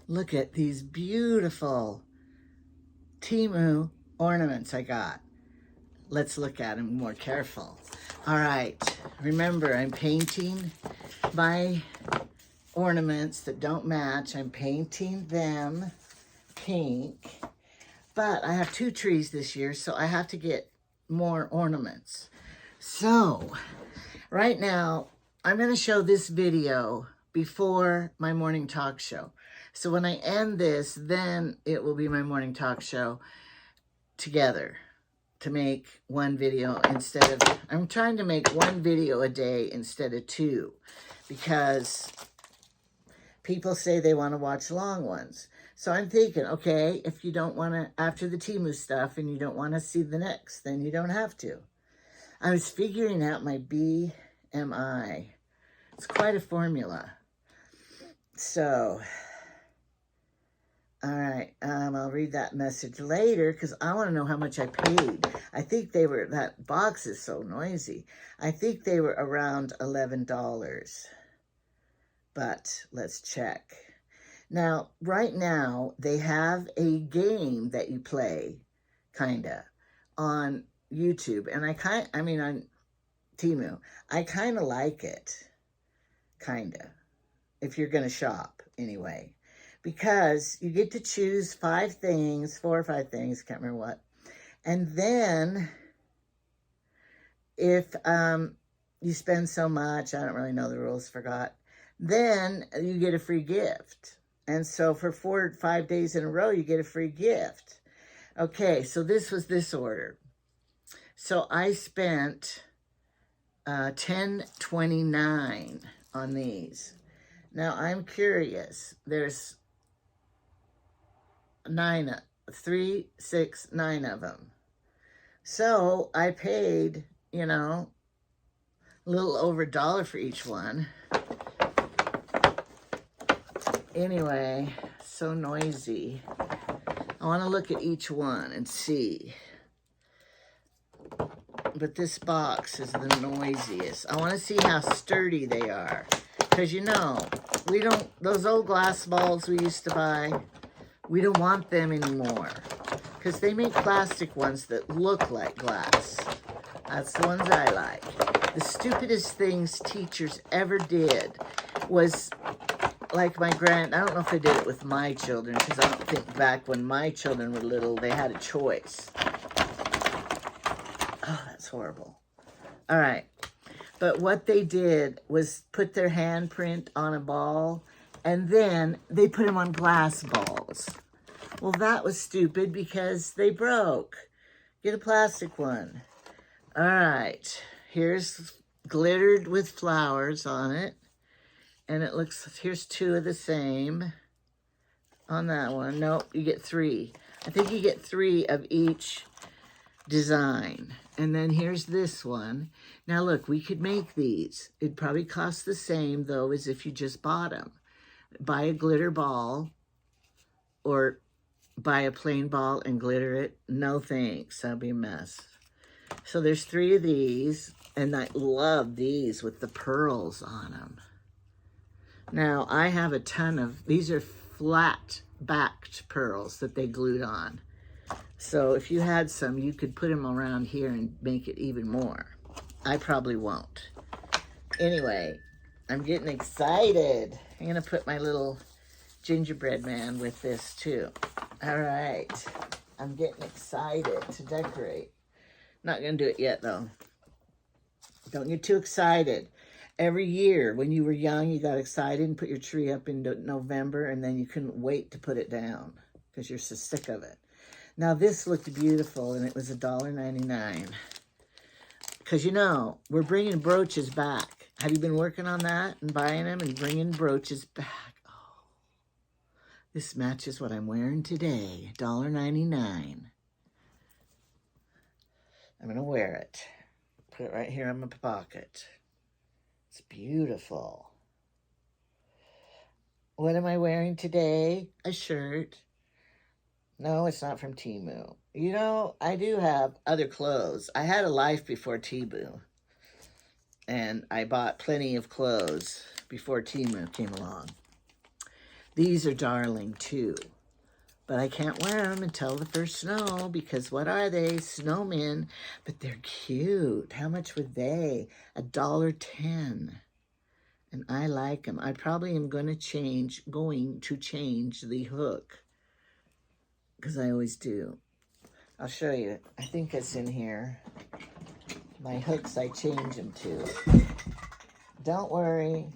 Look at these beautiful Temu ornaments I got. Let's look at them more careful. All right, remember I'm painting my ornaments that don't match. I'm painting them pink, but I have 2 trees this year, so I have to get more ornaments. So right now, I'm going to show this video before my morning talk show. So when I end this, then it will be my morning talk show together to make one video instead of, I'm trying to make 1 video a day instead of 2 because people say they want to watch long ones. So I'm thinking, okay, if you don't want to, after the Temu stuff and you don't want to see the next, then you don't have to. I was figuring out my BMI. It's quite a formula. So, all right, I'll read that message later because I want to know how much I paid. I think they were, that box is so noisy. I think they were around $11. But let's check. Now, right now, they have a game that you play, kinda, on YouTube. And on Temu. I kind of like it, kinda, if you're going to shop, anyway. Because you get to choose 5 things, 4 or 5 things, can't remember what. And then, if you spend so much, I don't really know the rules, forgot, then you get a free gift. And so for 4 or 5 days in a row, you get a free gift. Okay, so this was this order. So I spent $10.29 on these. Now I'm curious. There's 9 of them. So I paid, a little over $1 for each one. Anyway, so noisy. I want to look at each one and see. But this box is the noisiest. I want to see how sturdy they are. Because those old glass balls we used to buy, we don't want them anymore. Because they make plastic ones that look like glass. That's the ones I like. The stupidest things teachers ever did was, like I don't know if they did it with my children, because I don't think back when my children were little, they had a choice. Oh, that's horrible. All right. But what they did was put their handprint on a ball, and then they put them on glass balls. Well, that was stupid because they broke. Get a plastic one. All right. Here's glittered with flowers on it. And it looks, here's 2 of the same on that one. Nope, you get 3. I think you get 3 of each design. And then here's this one. Now look, we could make these. It'd probably cost the same, though, as if you just bought them. Buy a glitter ball or buy a plain ball and glitter it. No thanks, that'd be a mess. So there's 3 of these, and I love these with the pearls on them. Now, I have a ton of, these are flat-backed pearls that they glued on. So if you had some, you could put them around here and make it even more. I probably won't. Anyway, I'm getting excited. I'm going to put my little gingerbread man with this too. All right. I'm getting excited to decorate. Not going to do it yet, though. Don't get too excited. Every year, when you were young, you got excited and put your tree up in November, and then you couldn't wait to put it down because you're so sick of it. Now, this looked beautiful, and it was $1.99. Because, we're bringing brooches back. Have you been working on that and buying them and bringing brooches back? Oh, this matches what I'm wearing today, $1.99. I'm going to wear it. Put it right here in my pocket. It's beautiful. What am I wearing today? A shirt. No, it's not from Temu. I do have other clothes. I had a life before Temu. And I bought plenty of clothes before Temu came along. These are darling too. But I can't wear them until the first snow because what are they? Snowmen. But they're cute. How much were they? $1.10. And I like them. I probably am going to change the hook because I always do. I'll show you. I think it's in here. My hooks, I change them to. Don't worry.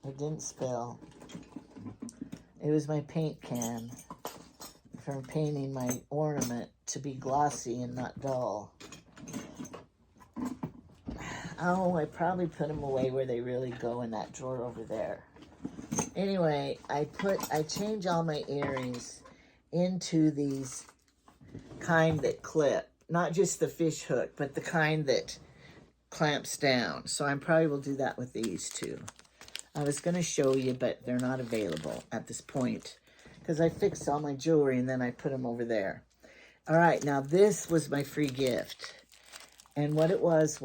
It didn't spill. It was my paint can from painting my ornament to be glossy and not dull. Oh, I probably put them away where they really go in that drawer over there. Anyway, I change all my earrings into these kind that clip. Not just the fish hook, but the kind that clamps down. So I probably will do that with these too. I was going to show you, but they're not available at this point because I fixed all my jewelry and then I put them over there. All right, now this was my free gift. And what it was,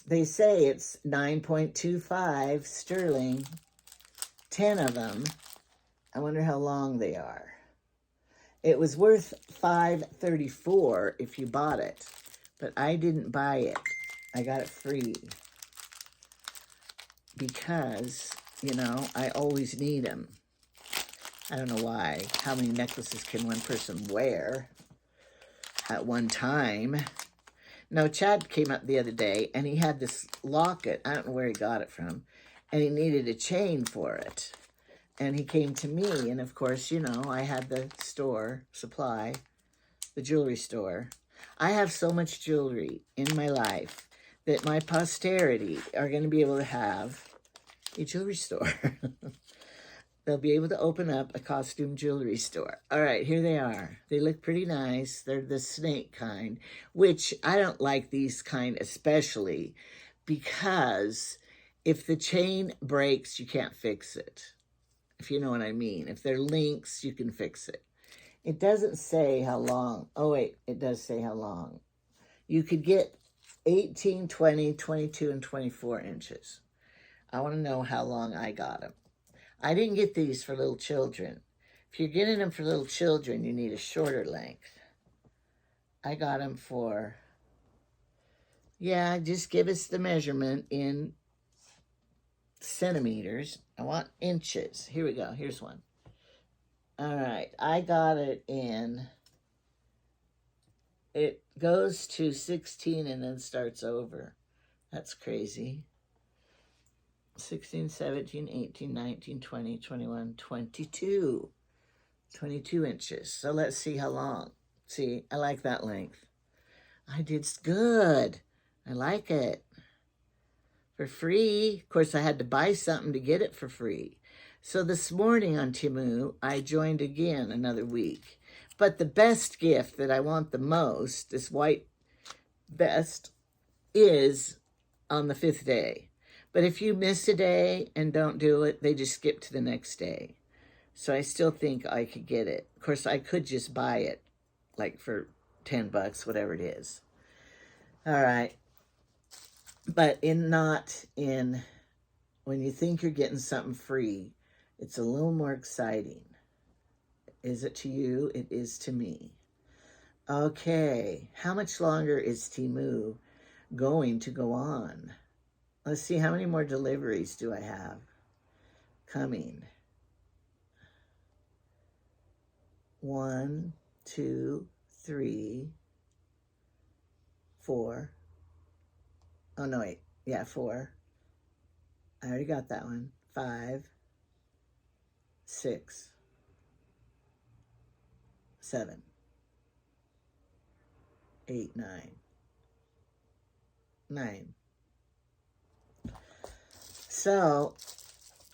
they say it's 9.25 sterling, 10 of them. I wonder how long they are. It was worth $5.34 if you bought it, but I didn't buy it. I got it free because, you know, I always need them. I don't know why. How many necklaces can one person wear at one time? No, Chad came up the other day, and he had this locket. I don't know where he got it from, and he needed a chain for it. And he came to me, and of course, you know, I had the store supply, the jewelry store. I have so much jewelry in my life that my posterity are going to be able to have a jewelry store. They'll be able to open up a costume jewelry store. All right, here they are. They look pretty nice. They're the snake kind, which I don't like these kind especially because if the chain breaks, you can't fix it. If you know what I mean. If they're links, you can fix it. It doesn't say how long. Oh, wait, it does say how long. You could get 18, 20, 22, and 24 inches. I want to know how long I got them. I didn't get these for little children. If you're getting them for little children, you need a shorter length. I got them for, yeah, just give us the measurement in centimeters. I want inches. Here we go. Here's one. All right. I got it in, it goes to 16 and then starts over. That's crazy. 16, 17, 18, 19, 20, 21, 22. 22 inches. So let's see how long. See, I like that length. I did good. I like it. For free. Of course, I had to buy something to get it for free. So this morning on Temu, I joined again another week. But the best gift that I want the most, this white vest, is on the 5th day. But if you miss a day and don't do it, they just skip to the next day. So I still think I could get it. Of course, I could just buy it, like for 10 bucks, whatever it is. All right. But when you think you're getting something free, it's a little more exciting. Is it to you? It is to me. Okay. How much longer is Temu going to go on? Let's see, how many more deliveries do I have coming? 1, 2, 3, 4. Oh, no, wait. Yeah, 4. I already got that one. 5, 6, 7, 8, 9. 9. So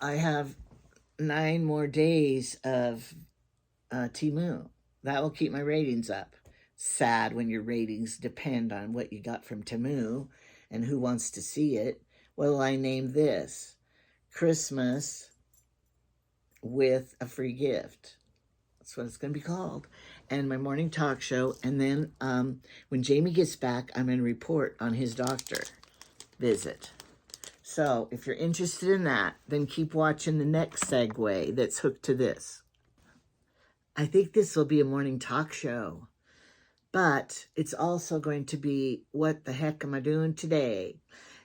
I have 9 more days of Temu. That will keep my ratings up. Sad when your ratings depend on what you got from Temu and who wants to see it. What will I name this? Christmas with a free gift. That's what it's going to be called. And my morning talk show. And then when Jamie gets back, I'm going to report on his doctor visit. So if you're interested in that, then keep watching the next segue that's hooked to this. I think this will be a morning talk show, but it's also going to be, what the heck am I doing today?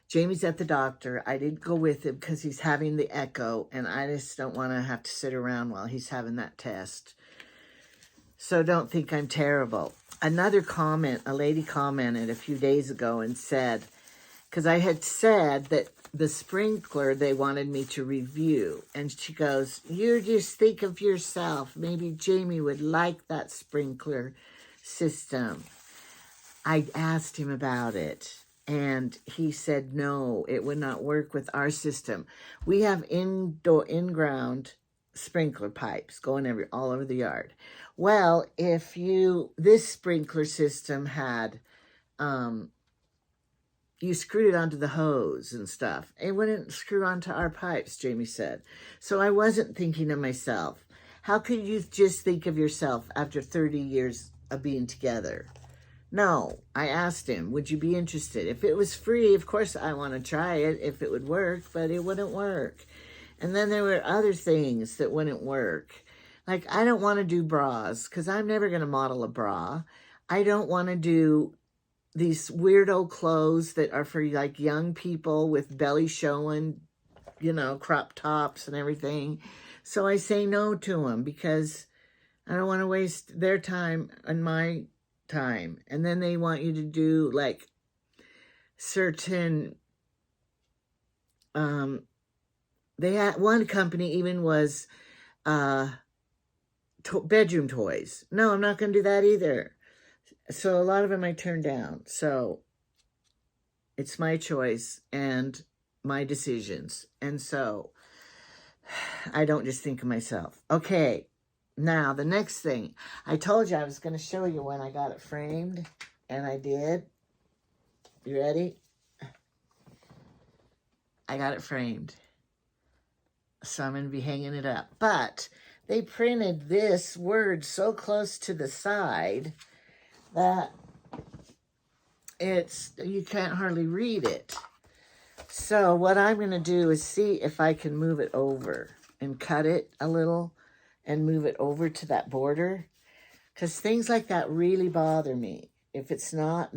Jamie's at the doctor. I didn't go with him because he's having the echo, and I just don't want to have to sit around while he's having that test. So don't think I'm terrible. Another comment, a lady commented a few days ago and said, because I had said that the sprinkler they wanted me to review. And she goes, you just think of yourself. Maybe Jamie would like that sprinkler system. I asked him about it. And he said, no, it would not work with our system. We have in-ground sprinkler pipes going all over the yard. Well, if this sprinkler system had, you screwed it onto the hose and stuff. It wouldn't screw onto our pipes, Jamie said. So I wasn't thinking of myself. How could you just think of yourself after 30 years of being together? No, I asked him, would you be interested? If it was free, of course I want to try it if it would work, but it wouldn't work. And then there were other things that wouldn't work. Like, I don't want to do bras because I'm never going to model a bra. I don't want to do these weirdo clothes that are for like young people with belly showing, crop tops and everything. So I say no to them because I don't want to waste their time and my time. And then they want you to do like certain, they had one company even was bedroom toys. No, I'm not going to do that either. So a lot of them I turned down. So it's my choice and my decisions. And so I don't just think of myself. Okay. Now, the next thing, I told you I was going to show you when I got it framed, and I did. You ready? I got it framed. So I'm going to be hanging it up. But they printed this word so close to the side that you can't hardly read it. So what I'm going to do is see if I can move it over and cut it a little and move it over to that border, because things like that really bother me if it's not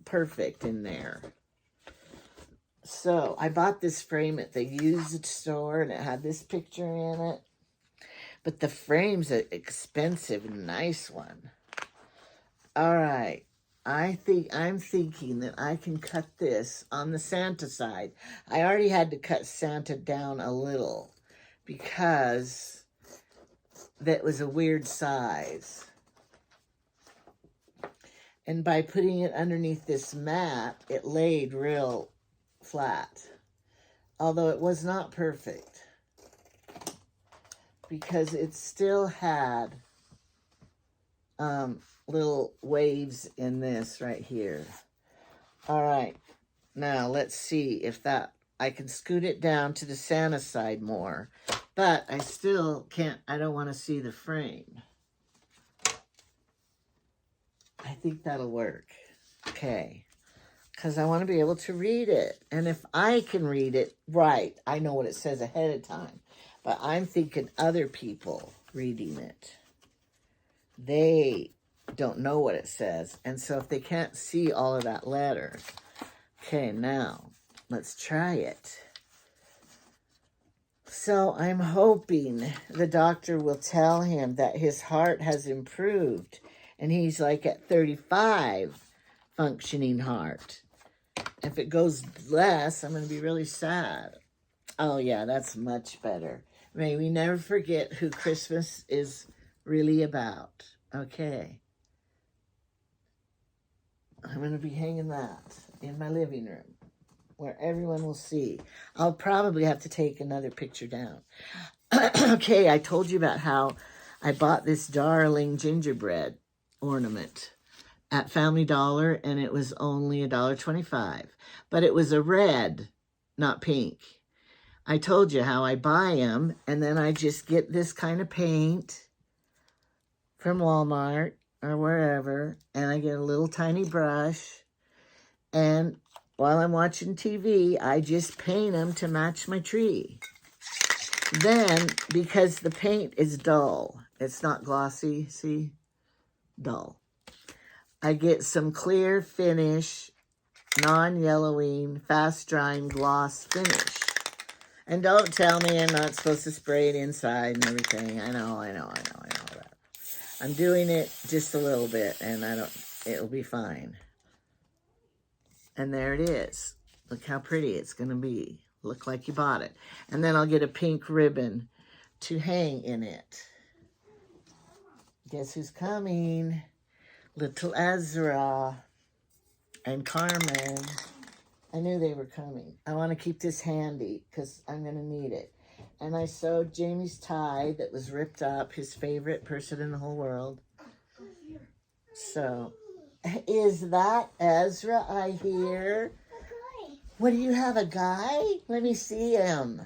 perfect in there. So I bought this frame at the used store, and it had this picture in it, but the frame's an expensive, nice one. All right, I'm thinking that I can cut this on the Santa side. I already had to cut Santa down a little because that was a weird size. And by putting it underneath this mat, it laid real flat. Although it was not perfect, because it still had little waves in this right here. All right, now let's see if I can scoot it down to the Santa side more. But I still can't, I don't want to see the frame. I think that'll work. Okay. Because I want to be able to read it. And if I can read it right, I know what it says ahead of time. But I'm thinking other people reading it, they don't know what it says. And so if they can't see all of that letter. Okay, now let's try it. So I'm hoping the doctor will tell him that his heart has improved and he's like at 35 functioning heart. If it goes less, I'm going to be really sad. Oh yeah, that's much better. May we never forget who Christmas is really about. Okay. I'm going to be hanging that in my living room where everyone will see. I'll probably have to take another picture down. Okay, I told you about how I bought this darling gingerbread ornament at Family Dollar, and it was only $1.25. But it was a red, not pink. I told you how I buy them, and then I just get this kind of paint from Walmart or wherever, and I get a little tiny brush, and while I'm watching TV, I just paint them to match my tree. Then, because the paint is dull, it's not glossy, see? Dull. I get some clear finish, non-yellowing, fast-drying gloss finish. And don't tell me I'm not supposed to spray it inside and everything. I know that. I'm doing it just a little bit, and it'll be fine. And there it is. Look how pretty it's going to be. Look like you bought it. And then I'll get a pink ribbon to hang in it. Guess who's coming? Little Ezra and Carmen. I knew they were coming. I want to keep this handy because I'm going to need it. And I sewed Jamie's tie that was ripped up, his favorite person in the whole world. So, is that Ezra I hear? What, do you have a guy? Let me see him.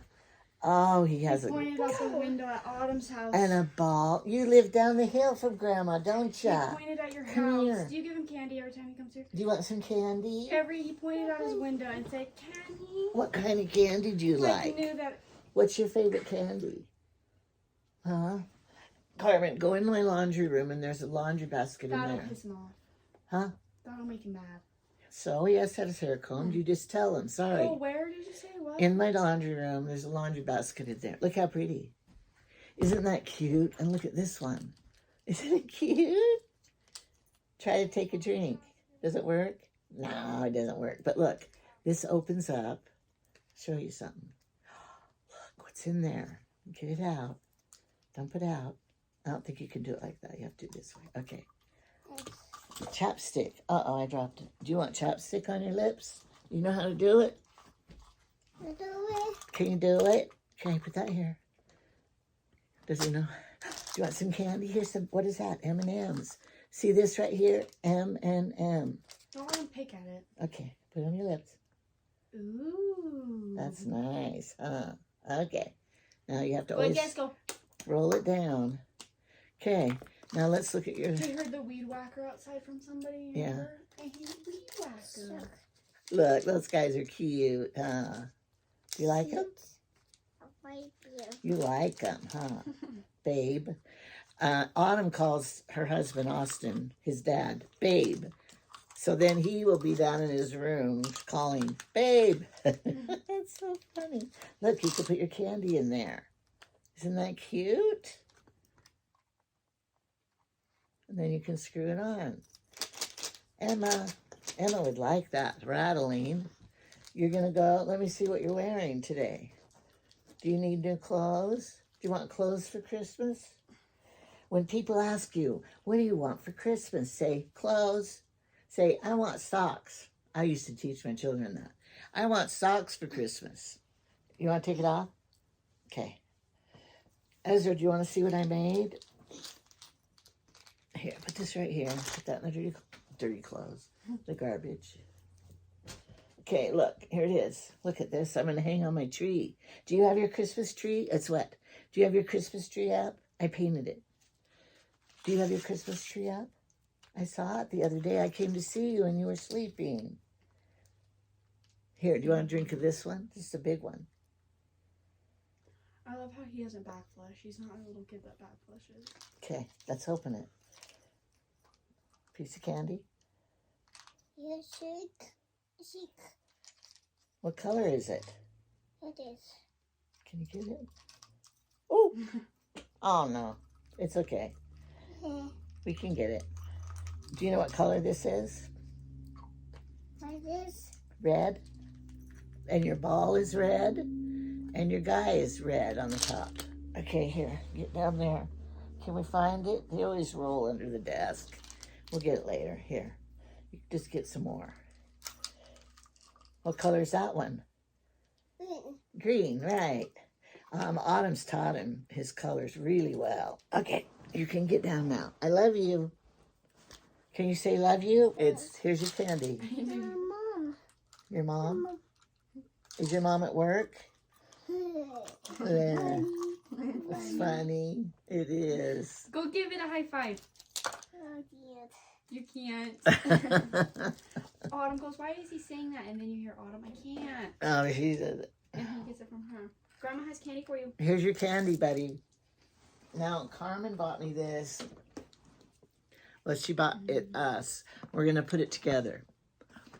Oh, he has He pointed out the window at Autumn's house. And a ball. You live down the hill from Grandma, don't ya? He pointed at your Come house. here. Do you give him candy every time he comes here? Do you want some candy? He pointed out his window and said, "Candy." What kind of candy do you like? He knew that. What's your favorite candy? Huh? Carmen, go in my laundry room and there's a laundry basket in That'll there. piss him off. Huh? That'll make him mad. So he has to have his hair combed. You just tell him, sorry. Oh, where did you say what? In my laundry room, there's a laundry basket in there. Look how pretty. Isn't that cute? And look at this one. Isn't it cute? Try to take a drink. Does it work? No, it doesn't work. But look, this opens up. Show you something. Look what's in there. Get it out. Dump it out. I don't think you can do it like that. You have to do it this way. Okay. Chapstick. Uh-oh, I dropped it. Do you want chapstick on your lips? You know how to do it? Can you do it? Can I put that here? Does he know? Do you want some candy? Here's some, what is that? M&M's. See this right here? M&M. Don't let him pick at it. Okay, put it on your lips. Ooh. That's nice, huh? Okay. Now you have to Wait, always guys, go. roll it down. Okay, now let's look at your... I heard the weed whacker outside from somebody. Yeah. And he's a weed whacker. Look, those guys are cute, huh? Do you like them? You like them, huh? Babe. Autumn calls her husband, Austin, his dad, Babe. So then he will be down in his room calling, Babe. That's so funny. Look, you can put your candy in there. Isn't that cute? And then you can screw it on. Emma would like that rattling. You're going to go, let me see what you're wearing today. Do you need new clothes? Do you want clothes for Christmas? When people ask you, what do you want for Christmas? Say, clothes. Say, I want socks. I used to teach my children that. I want socks for Christmas. You want to take it off? Okay. Ezra, do you want to see what I made? Here, put this right here. Put that in the dirty clothes. The garbage. Okay, look, here it is. Look at this. I'm going to hang on my tree. Do you have your Christmas tree? It's wet. Do you have your Christmas tree up? I painted it. Do you have your Christmas tree up? I saw it the other day. I came to see you and you were sleeping. Here, do you want a drink of this one? This is a big one. I love how he doesn't backflush. He's not a little kid that backflushes. Okay, let's open it. Piece of candy. You shake. What color is it? It is. Can you get it? Oh! Oh, no. It's okay. We can get it. Do you know what color this is? Like this. Red. And your ball is red. And your guy is red on the top. Okay, here. Get down there. Can we find it? They always roll under the desk. We'll get it later. Here. You just get some more. What color is that one? Green, right. Autumn's taught him his colors really well. Okay, you can get down now. I love you. Can you say love you? Here's your candy. Mom. Your mom? Is your mom at work? Yeah. It's funny. It is. Go give it a high five. Not yet. You can't. Autumn goes, why is he saying that? And then you hear Autumn, I can't. Oh, she's a... And he gets it from her. Grandma has candy for you. Here's your candy, buddy. Now, Carmen bought me this. Well, she bought it us. We're going to put it together.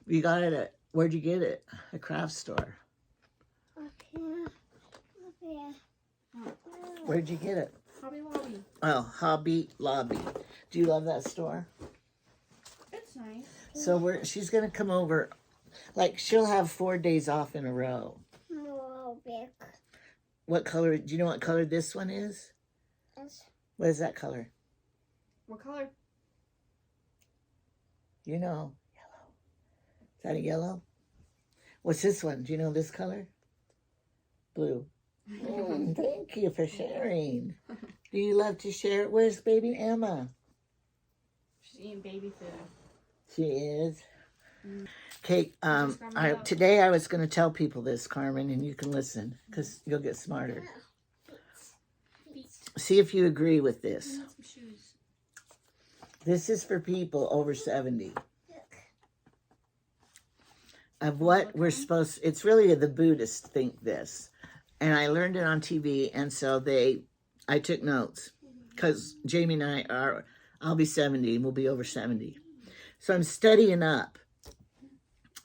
You got it at... Where'd you get it? A craft store. Okay. Where'd you get it? Hobby Lobby. Oh, Hobby Lobby. Do you love that store? It's nice. So she's going to come over. Like, she'll have 4 days off in a row. No, big. What color? Do you know what color this one is? Yes. What is that color? What color? You know. Yellow. Is that a yellow? What's this one? Do you know this color? Blue. Thank you for sharing. Do you love to share? Where's baby Emma? She's eating baby food. She is. Okay, today I was going to tell people this, Carmen, and you can listen because you'll get smarter. See if you agree with this. Some shoes. This is for people over 70. Of what we're supposed, it's really the Buddhists think this. And I learned it on TV, and so I took notes. Because Jamie and I'll be 70, and we'll be over 70. So I'm studying up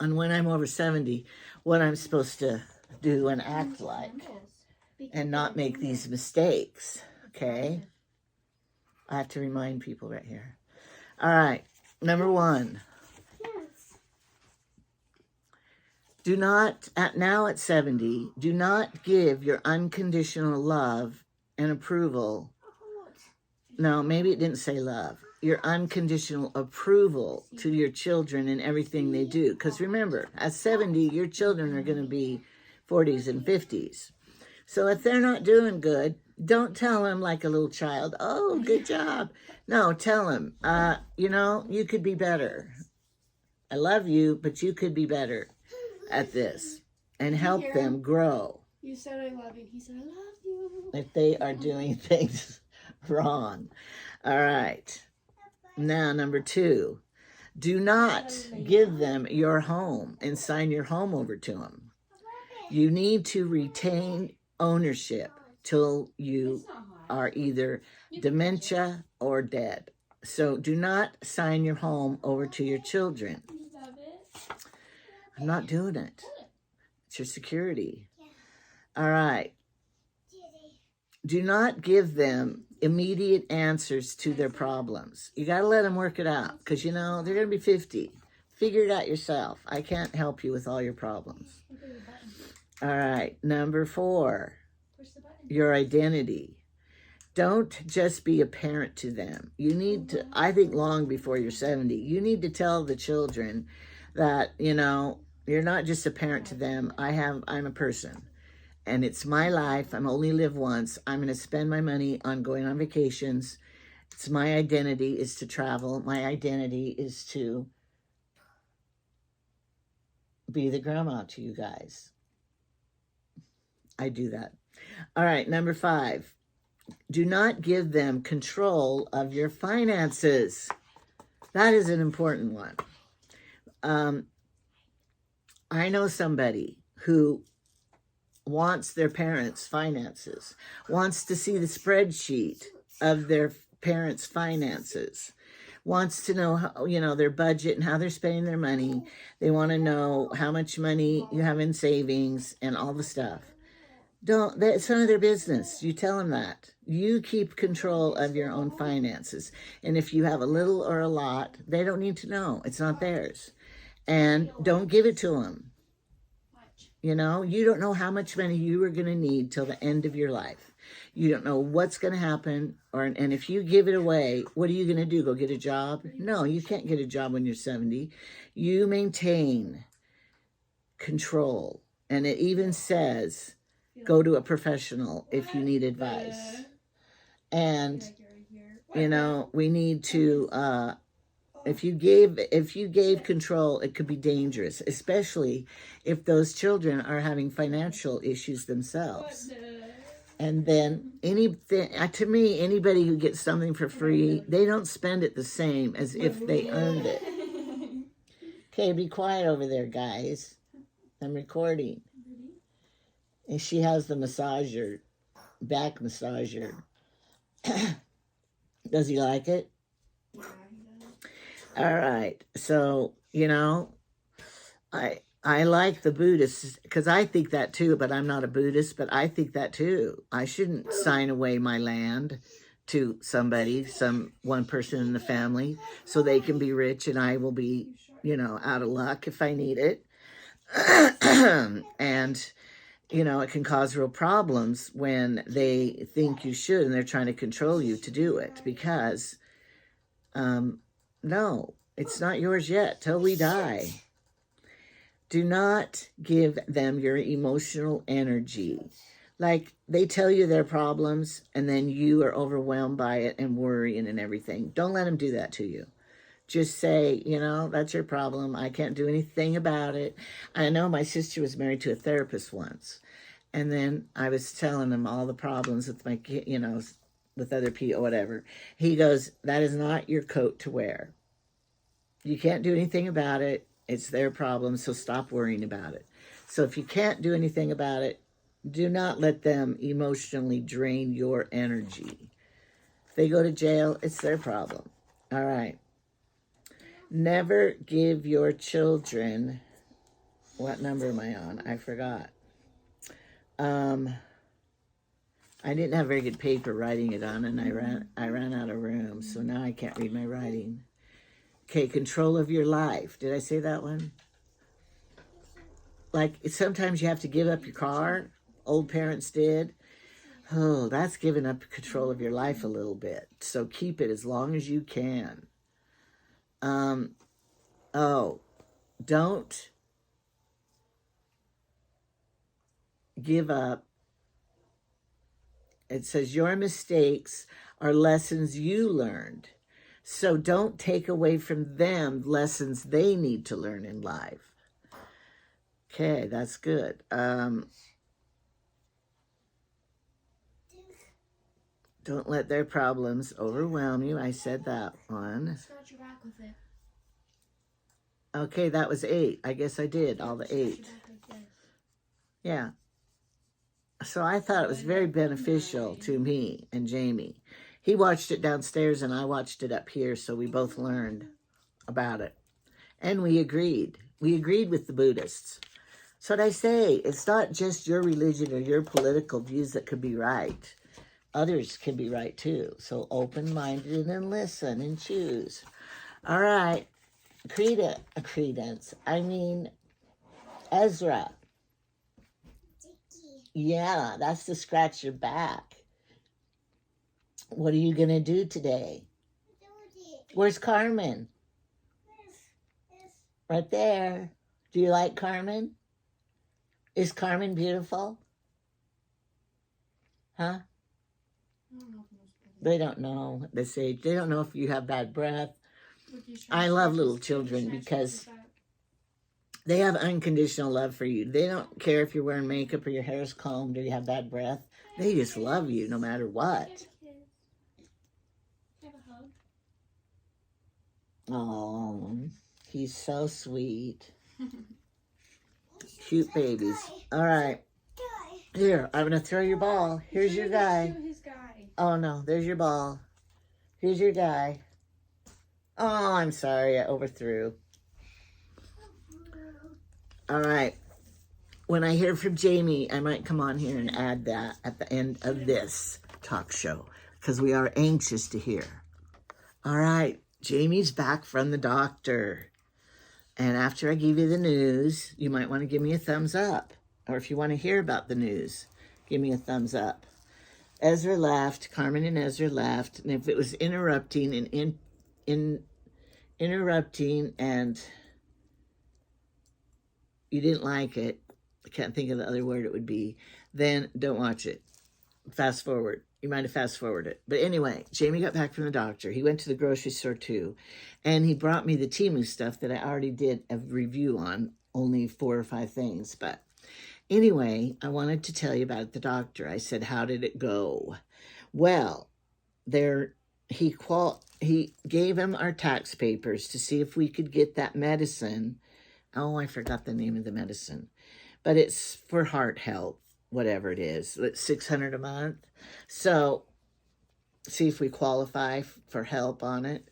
on when I'm over 70, what I'm supposed to do and act like. And not make these mistakes, okay? I have to remind people right here. All right, number 1. Do not, now at 70, do not give your unconditional love and approval. No, maybe it didn't say love. Your unconditional approval to your children and everything they do. Because remember, at 70, your children are going to be 40s and 50s. So if they're not doing good, don't tell them like a little child, oh, good job. No, tell them, you could be better. I love you, but you could be better at this, and help them grow. You said I love you. He said I love you. If they are doing things wrong. All right. Now, number 2. Do not give them your home and sign your home over to them. You need to retain ownership till you are either dementia or dead. So do not sign your home over to your children. I'm not doing it. It's your security. All right. Do not give them immediate answers to their problems. You got to let them work it out because, they're going to be 50. Figure it out yourself. I can't help you with all your problems. All right. Number 4, your identity. Don't just be a parent to them. You need to, I think long before you're 70, you need to tell the children that, you're not just a parent to them. I'm a person. And it's my life. I'm only live once. I'm going to spend my money on going on vacations. It's my identity is to travel. My identity is to be the grandma to you guys. I do that. All right, number 5. Do not give them control of your finances. That is an important one. I know somebody who wants their parents' finances, wants to see the spreadsheet of their parents' finances, wants to know how, their budget and how they're spending their money. They want to know how much money you have in savings and all the stuff. It's none of their business. You tell them that. You keep control of your own finances. And if you have a little or a lot, they don't need to know. It's not theirs. And don't give it to them. You don't know how much money you are going to need till the end of your life. You don't know what's going to happen. And if you give it away, what are you going to do? Go get a job? No, you can't get a job when you're 70. You maintain control. And it even says, go to a professional if you need advice. And, we need to, if you gave control, it could be dangerous, especially if those children are having financial issues themselves. And then anything, to me, anybody who gets something for free, they don't spend it the same as if they earned it. Okay, be quiet over there, guys. I'm recording. And she has the massager, back massager. Does he like it? Yeah, he does. All right. So, you know, I like the Buddhists because I think that too, but I'm not a Buddhist, but I think that too. I shouldn't sign away my land to somebody, one person in the family, so they can be rich and I will be, you know, out of luck if I need it. And, you know, it can cause real problems when they think you should and they're trying to control you to do it because, no, it's not yours yet till we die. Do not give them your emotional energy. Like they tell you their problems and then you are overwhelmed by it and worrying and everything. Don't let them do that to you. Just say, you know, that's your problem. I can't do anything about it. I know my sister was married to a therapist once. And then I was telling him all the problems with my, you know, with other people, whatever. He goes, that is not your coat to wear. You can't do anything about it. It's their problem, so stop worrying about it. So if you can't do anything about it, do not let them emotionally drain your energy. If they go to jail, it's their problem. All right. Never give your children, what number am I on? I forgot. I didn't have very good paper writing it on, and I ran out of room, so now I can't read my writing. Okay, control of your life. Did I say that one? Like, sometimes you have to give up your car. Old parents did. Oh, that's giving up control of your life a little bit. So keep it as long as you can. Don't give up. It says your mistakes are lessons you learned. So don't take away from them lessons they need to learn in life. Okay, that's good. Don't let their problems overwhelm you. I said that one. Scratch your back with it. Okay, that was 8. I guess I did all the 8. Yeah. So I thought it was very beneficial to me and Jamie. He watched it downstairs and I watched it up here, so we both learned about it. And we agreed. We agreed with the Buddhists. So what I say, it's not just your religion or your political views that could be right. Others can be right too. So open-minded and listen and choose. All right. Credence. I mean, Ezra. Yeah, that's to scratch your back. What are you going to do today? Where's Carmen? Right there. Do you like Carmen? Is Carmen beautiful? Huh? They don't know. They say they don't know if you have bad breath. I love little children because they have unconditional love for you. They don't care if you're wearing makeup or your hair is combed or you have bad breath. They just love you no matter what. Oh, he's so sweet. Cute babies. All right. Here, I'm going to throw your ball. Here's your guy. Oh, no. There's your ball. Here's your guy. Oh, I'm sorry. I overthrew. All right. When I hear from Jamie, I might come on here and add that at the end of this talk show because we are anxious to hear. All right. Jamie's back from the doctor. And after I give you the news, you might want to give me a thumbs up. Or if you want to hear about the news, give me a thumbs up. Ezra left. Carmen and Ezra left. And if it was interrupting and interrupting and you didn't like it, I can't think of the other word it would be, then don't watch it. Fast forward. You might have fast forwarded it. But anyway, Jamie got back from the doctor. He went to the grocery store too. And he brought me the Temu stuff that I already did a review on, only 4 or 5 things. But Anyway, I wanted to tell you about the doctor. I said, how did it go? Well, he gave him our tax papers to see if we could get that medicine. Oh, I forgot the name of the medicine, but it's for heart health, whatever it is. It's $600 a month. So see if we qualify for help on it.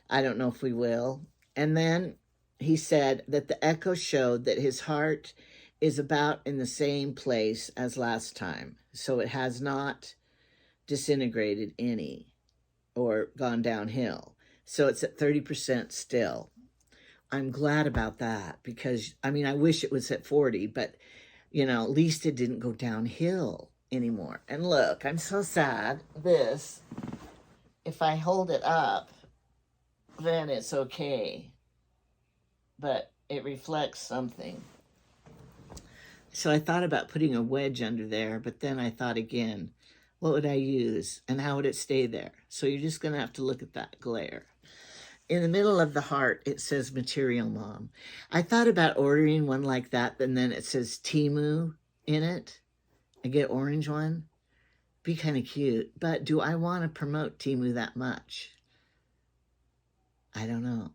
I don't know if we will. And then he said that the echo showed that his heart is about in the same place as last time. So it has not disintegrated any or gone downhill. So it's at 30% still. I'm glad about that because, I mean, I wish it was at 40, but, you know, at least it didn't go downhill anymore. And look, I'm so sad. This, if I hold it up, then it's okay. But it reflects something. So I thought about putting a wedge under there, but then I thought again, what would I use and how would it stay there? So you're just going to have to look at that glare. In the middle of the heart, it says Material Mom. I thought about ordering one like that, and then it says Temu in it. I get orange one. Be kind of cute. But do I want to promote Temu that much? I don't know.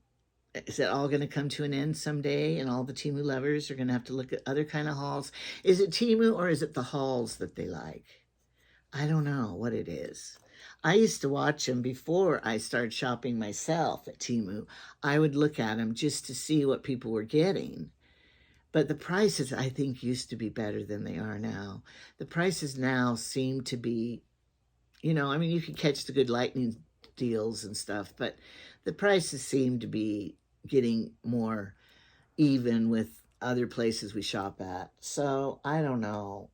Is it all going to come to an end someday and all the Temu lovers are going to have to look at other kind of hauls? Is it Temu or is it the hauls that they like? I don't know what it is. I used to watch them before I started shopping myself at Temu. I would look at them just to see what people were getting. But the prices, I think, used to be better than they are now. The prices now seem to be, you know, I mean, you can catch the good lightning deals and stuff, but the prices seem to be getting more even with other places we shop at. So I don't know.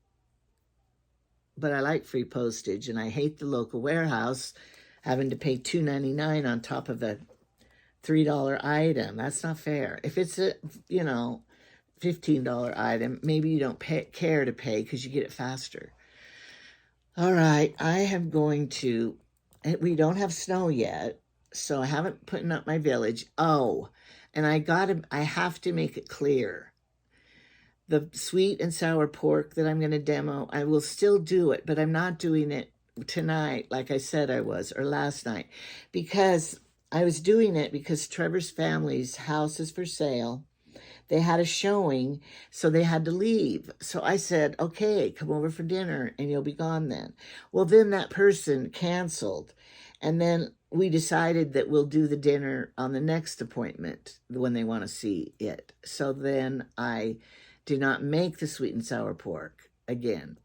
But I like free postage, and I hate the local warehouse having to pay $2.99 on top of a $3 item. That's not fair. If it's a, you know, $15 item, maybe you don't care to pay because you get it faster. All right, I am going to, we don't have snow yet, so I haven't put up my village. Oh, and I have to make it clear. The sweet and sour pork that I'm going to demo, I will still do it, but I'm not doing it tonight like I said I was, or last night, because I was doing it because Trevor's family's house is for sale. They had a showing, so they had to leave. So I said, okay, come over for dinner, and you'll be gone then. Well, then that person canceled, and then we decided that we'll do the dinner on the next appointment when they want to see it. So then I did not make the sweet and sour pork again.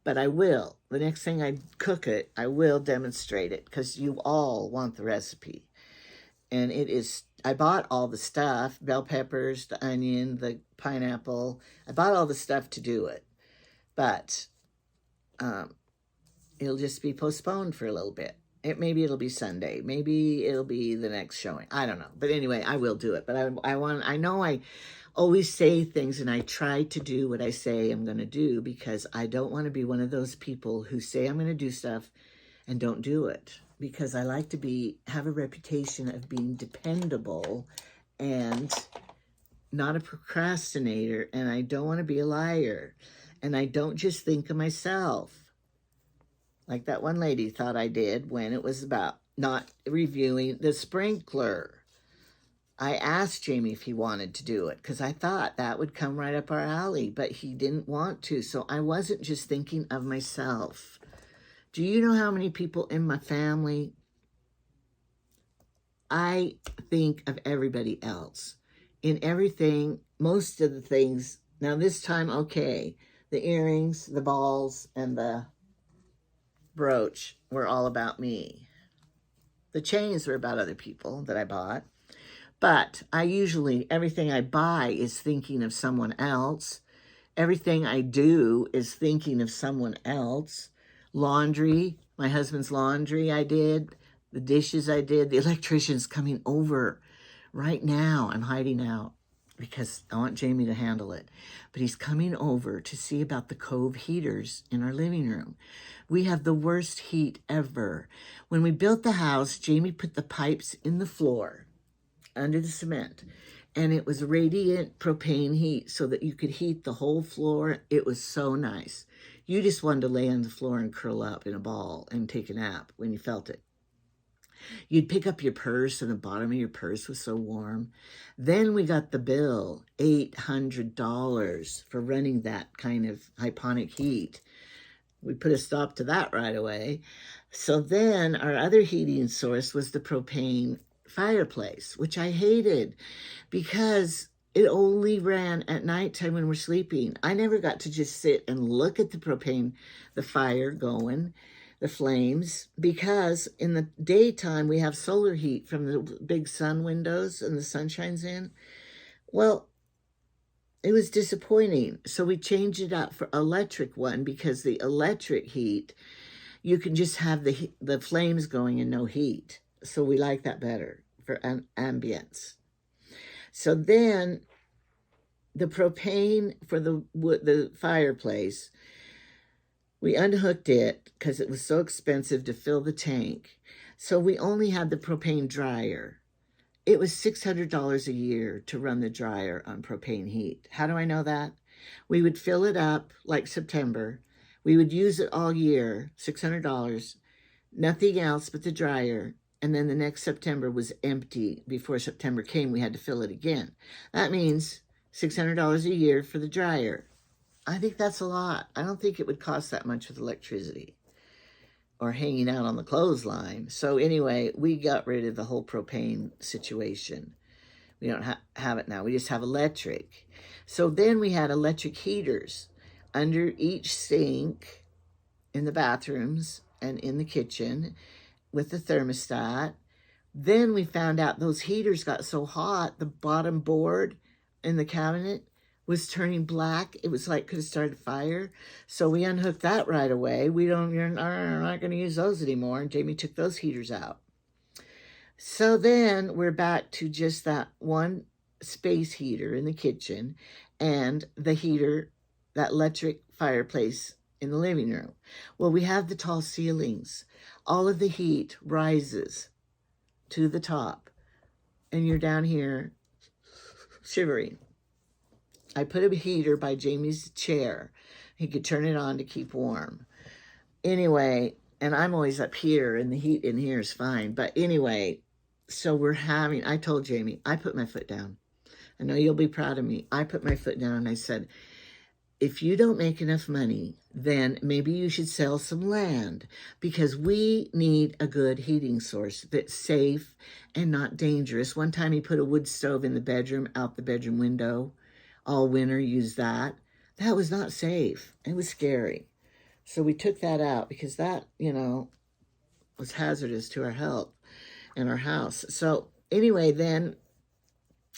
But I will. The next thing I cook it, I will demonstrate it because you all want the recipe. And it is, I bought all the stuff, bell peppers, the onion, the pineapple. I bought all the stuff to do it. But it'll just be postponed for a little bit. Maybe it'll be Sunday. Maybe it'll be the next showing. I don't know. But anyway, I will do it. But I know I always say things and I try to do what I say I'm going to do because I don't want to be one of those people who say I'm going to do stuff and don't do it, because I like to have a reputation of being dependable and not a procrastinator, and I don't want to be a liar, and I don't just think of myself like that one lady thought I did when it was about not reviewing the sprinkler. I asked Jamie if he wanted to do it because I thought that would come right up our alley, but he didn't want to. So I wasn't just thinking of myself. Do you know how many people in my family? I think of everybody else in everything, most of the things. Now this time, okay, the earrings, the balls, and the brooch were all about me. The chains were about other people that I bought. But everything I buy is thinking of someone else. Everything I do is thinking of someone else. Laundry, my husband's laundry I did. The dishes I did. The electrician's coming over right now. I'm hiding out because I want Jamie to handle it. But he's coming over to see about the Cove heaters in our living room. We have the worst heat ever. When we built the house, Jamie put the pipes in the floor under the cement. and it was radiant propane heat so that you could heat the whole floor. It was so nice. You just wanted to lay on the floor and curl up in a ball and take a nap when you felt it. You'd pick up your purse, and the bottom of your purse was so warm. Then we got the bill, $800 for running that kind of hyponic heat. We put a stop to that right away. So then our other heating source was the propane fireplace, which I hated because it only ran at nighttime when we're sleeping. I never got to just sit and look at the propane, the fire going, the flames, because in the daytime we have solar heat from the big sun windows and the sun shines in. Well, it was disappointing. So we changed it out for electric one, because the electric heat, you can just have the flames going and no heat. So we like that better for ambience. So then the propane for the fireplace, we unhooked it because it was so expensive to fill the tank. So we only had the propane dryer. It was $600 a year to run the dryer on propane heat. How do I know that? We would fill it up like September. We would use it all year, $600, nothing else but the dryer. And then the next September was empty. Before September came, we had to fill it again. That means $600 a year for the dryer. I think that's a lot. I don't think it would cost that much with electricity or hanging out on the clothesline. So anyway, we got rid of the whole propane situation. We don't have it now. We just have electric. So then we had electric heaters under each sink in the bathrooms and in the kitchen with the thermostat. Then we found out those heaters got so hot, the bottom board in the cabinet was turning black. It was like could have started a fire. So we unhooked that right away. We're not going to use those anymore. And Jamie took those heaters out. So then we're back to just that one space heater in the kitchen and the heater, that electric fireplace in the living room. Well, we have the tall ceilings. All of the heat rises to the top, and you're down here shivering. I put a heater by Jamie's chair. He could turn it on to keep warm. Anyway, and I'm always up here, and the heat in here is fine. But anyway, so I told Jamie, I put my foot down. I know you'll be proud of me. I put my foot down and I said, if you don't make enough money, then maybe you should sell some land, because we need a good heating source that's safe and not dangerous. One time he put a wood stove in the bedroom, out the bedroom window. All winter, used that. That was not safe. It was scary. So we took that out because that, was hazardous to our health and our house. So anyway, then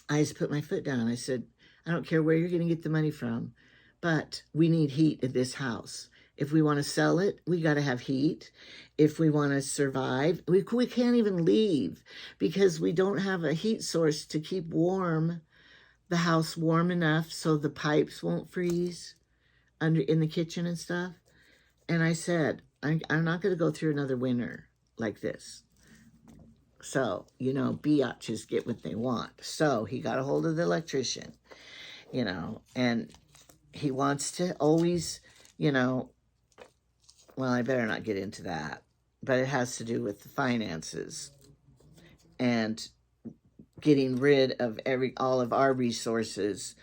I just put my foot down. I said, I don't care where you're going to get the money from, but we need heat at this house. If we want to sell it, we got to have heat. If we want to survive, we can't even leave because we don't have a heat source to keep the house warm enough so the pipes won't freeze in the kitchen and stuff. And I said, I'm not going to go through another winter like this. So, biatches get what they want. So he got a hold of the electrician, and he wants to always, well, I better not get into that, but it has to do with the finances and getting rid of all of our resources,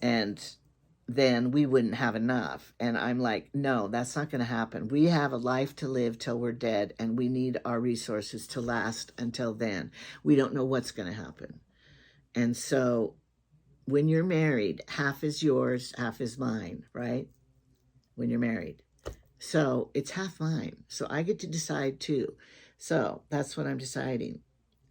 and then we wouldn't have enough. And I'm like, no, that's not going to happen. We have a life to live till we're dead, and we need our resources to last until then. We don't know what's going to happen. And so when you're married, half is yours, half is mine, right? When you're married. So it's half mine. So I get to decide too. So that's what I'm deciding.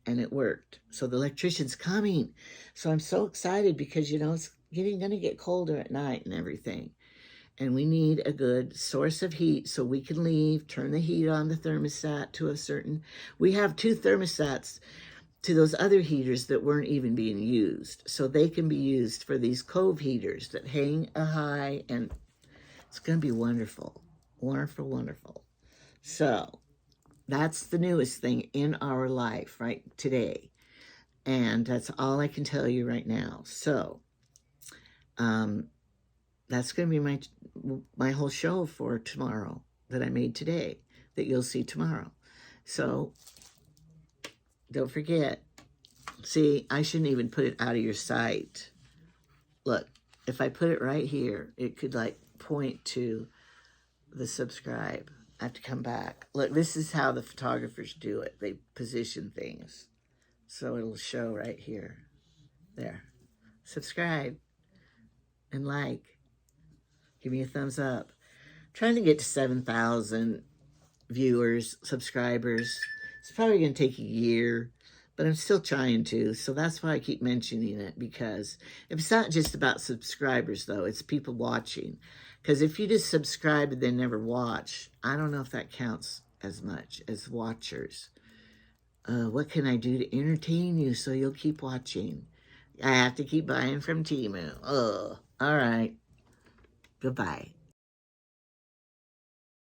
And it worked. So the electrician's coming. So I'm so excited because, it's going to get colder at night and everything. And we need a good source of heat so we can leave, turn the heat on the thermostat to we have 2 thermostats to those other heaters that weren't even being used. So they can be used for these cove heaters that hang high, and it's going to be wonderful. Wonderful, wonderful. So that's the newest thing in our life right today. And that's all I can tell you right now. So, that's going to be my whole show for tomorrow that I made today that you'll see tomorrow. So, don't forget. See, I shouldn't even put it out of your sight. Look, if I put it right here, it could like point to the subscribe. I have to come back. Look, this is how the photographers do it. They position things. So it'll show right here. There. Subscribe and like. Give me a thumbs up. I'm trying to get to 7,000 viewers, subscribers. It's probably going to take a year, but I'm still trying to. So that's why I keep mentioning it, because it's not just about subscribers, though. It's people watching. Because if you just subscribe and then never watch, I don't know if that counts as much as watchers. What can I do to entertain you so you'll keep watching? I have to keep buying from Temu. All right. Goodbye.